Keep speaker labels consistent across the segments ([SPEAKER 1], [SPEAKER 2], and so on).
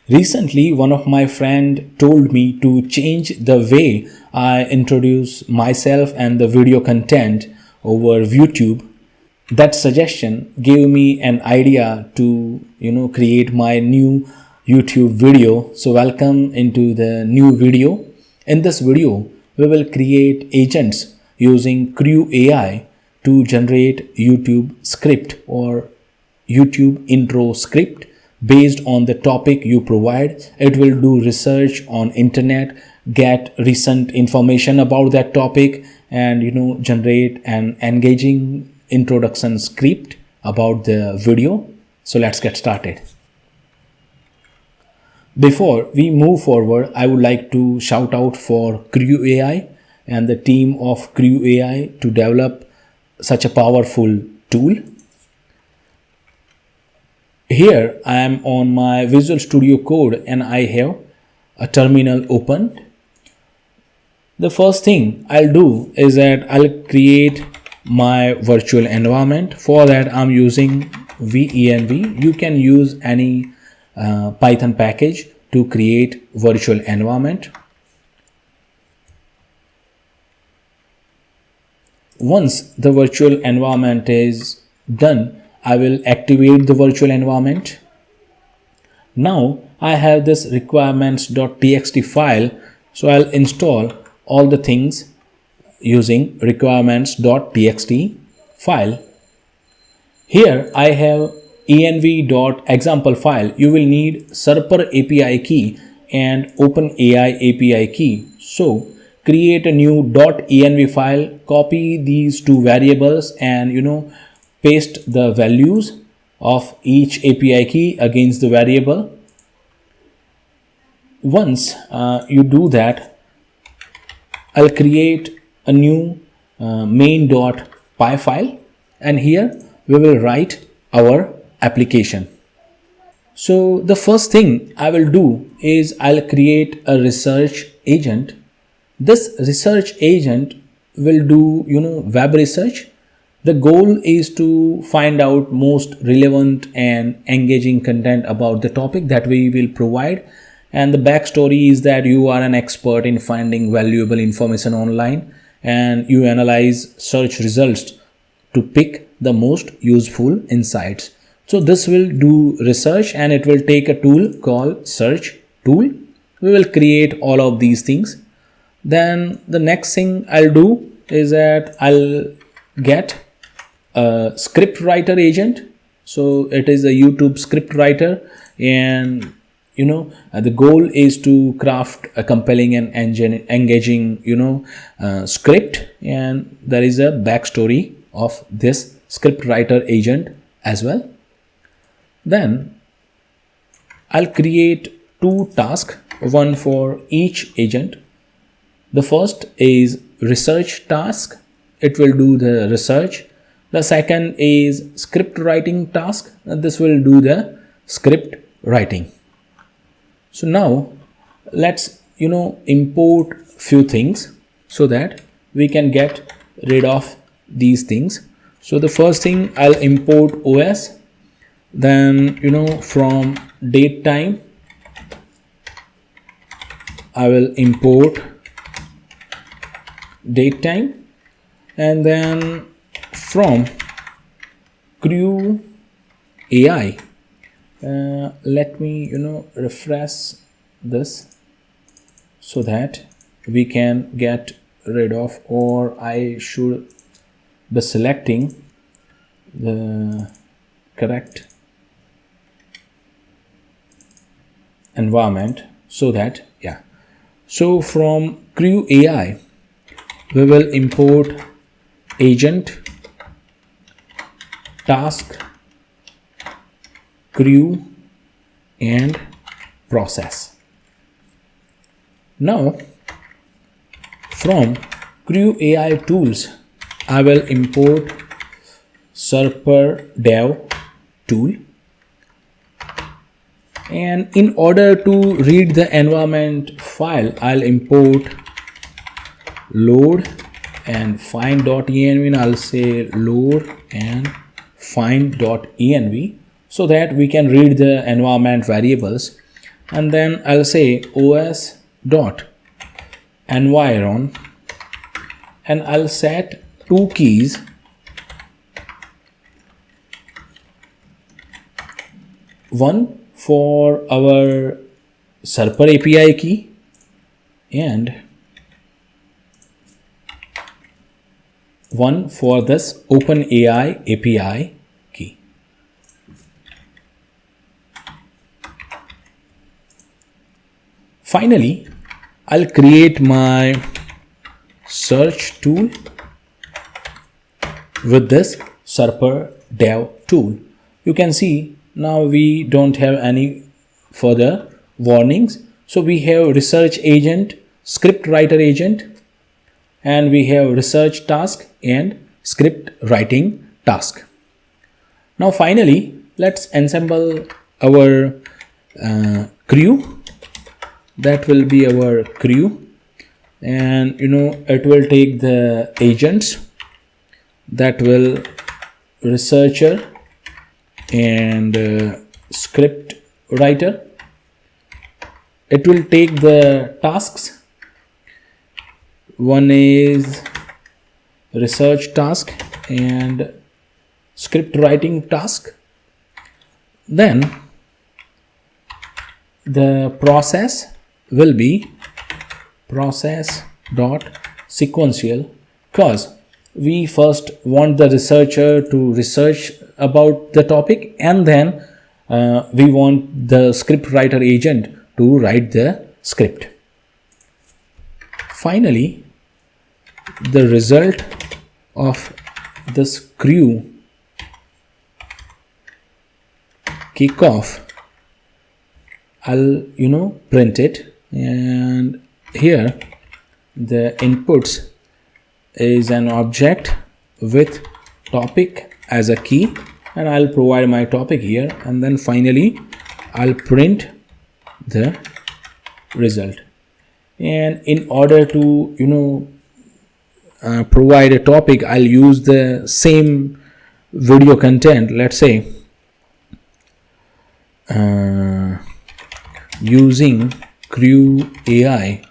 [SPEAKER 1] Recently, one of my friend told me to change the way I introduce myself and the video content over YouTube. That suggestion gave me an idea to create my new YouTube video. So welcome into the new video. In this video, we will create agents using Crew AI to generate YouTube script or YouTube intro script based on the topic you provide. It will do research on internet, get recent information about that topic, and generate an engaging introduction script about the video. So let's get started. Before we move forward, I would like to shout out for Crew AI and the team of Crew AI to develop such a powerful tool. Here I am on my Visual Studio Code and I have a terminal open. The first thing I'll do is that I'll create my virtual environment. For that I'm using venv. You can use any Python package to create virtual environment. Once the virtual environment is done, I will activate the virtual environment. Now I have this requirements.txt file, so I'll install all the things using requirements.txt file. Here I have env.example file. You will need Serper API key and OpenAI API key. So create a new .env file, copy these two variables and paste the values of each API key against the variable. Once you do that, I'll create a new main.py file, and here we will write our application. So the first thing I will do is I'll create a research agent. This research agent will do web research. The goal is to find out most relevant and engaging content about the topic that we will provide. And the backstory is that you are an expert in finding valuable information online and you analyze search results to pick the most useful insights. So this will do research and it will take a tool called search tool. We will create all of these things. Then the next thing I'll do is that I'll get a script writer agent. So it is a YouTube script writer, and the goal is to craft a compelling and engaging script, and there is a backstory of this script writer agent as well. Then I'll create two tasks, one for each agent. The first is research task. It will do the research. The second is script writing task. This will do the script writing. So now let's import few things so that we can get rid of these things. So the first thing, I'll import OS. Then from date time I will import date time, and then from Crew AI, let me refresh this so that we can get rid of, or I should be selecting the correct environment so that so from Crew AI we will import agent, task, crew and process. Now from Crew AI tools I will import Serper dev tool, and in order to read the environment file I'll import load and find.env, and I'll say load and find.env so that we can read the environment variables. and then I'll say os dot environ, and I'll set two keys. One for our Serper API key and one for this OpenAI API key. Finally, I'll create my search tool with this Serper dev tool. You can see now we don't have any further warnings. So we have research agent, script writer agent, and we have research task and script writing task. Now finally, let's ensemble our crew. That will be our crew, and it will take the agents, that will researcher and script writer. It will take the tasks. One is research task and script writing task. Then the process will be process dot sequential, because we first want the researcher to research about the topic, and then we want the script writer agent to write the script. Finally, the result of this crew kickoff, I'll print it, and here the inputs is an object with topic as a key, and I'll provide my topic here, and then finally I'll print the result. And in order to provide a topic, I'll use the same video content. Let's say using crew AI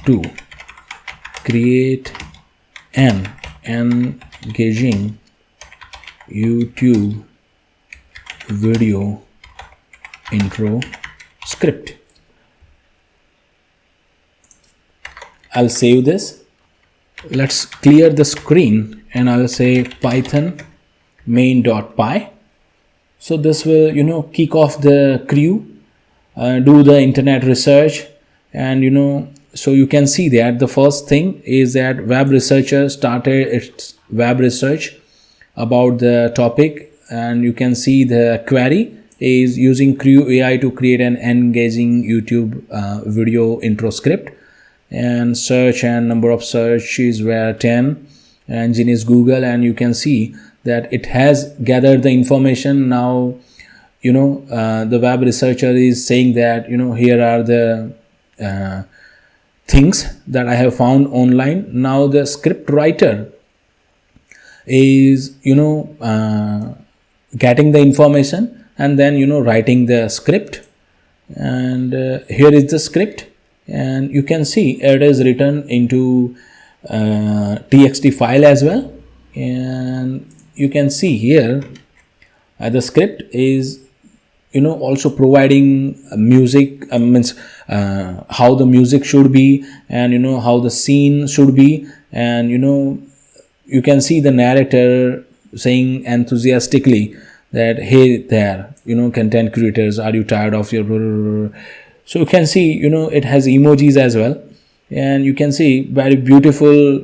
[SPEAKER 1] to create an engaging YouTube video intro script. I'll save this. Let's clear the screen, and I'll say python main.py. So this will kick off the crew, do the internet research, and so you can see that the first thing is that web researcher started its web research about the topic, and you can see the query is using crew AI to create an engaging YouTube video intro script, and search and number of searches were 10, engine is Google, and you can see that it has gathered the information. Now the web researcher is saying that here are the things that I have found online. Now the script writer is getting the information and then writing the script, and here is the script, and you can see it is written into txt file as well, and you can see here the script is also providing music, means how the music should be, and how the scene should be, and you can see the narrator saying enthusiastically that hey there, content creators, are you tired of your blah, blah, blah. So you can see it has emojis as well, and you can see very beautiful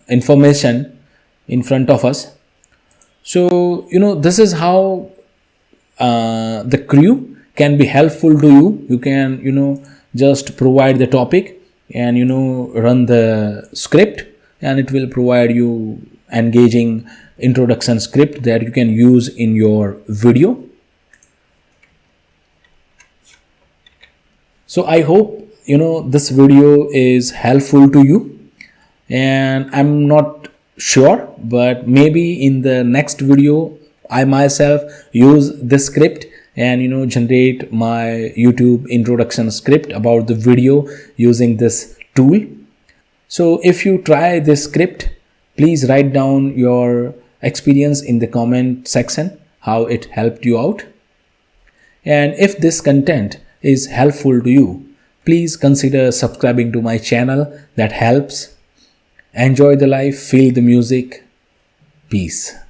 [SPEAKER 1] information in front of us. So this is how the crew can be helpful to you. You can just provide the topic and run the script, and it will provide you engaging introduction script that you can use in your video. So I hope this video is helpful to you, and I'm not sure, but maybe in the next video I myself use this script and generate my YouTube introduction script about the video using this tool. So if you try this script, please write down your experience in the comment section, how it helped you out. And if this content is helpful to you, please consider subscribing to my channel. That helps. Enjoy the life, feel the music. Peace.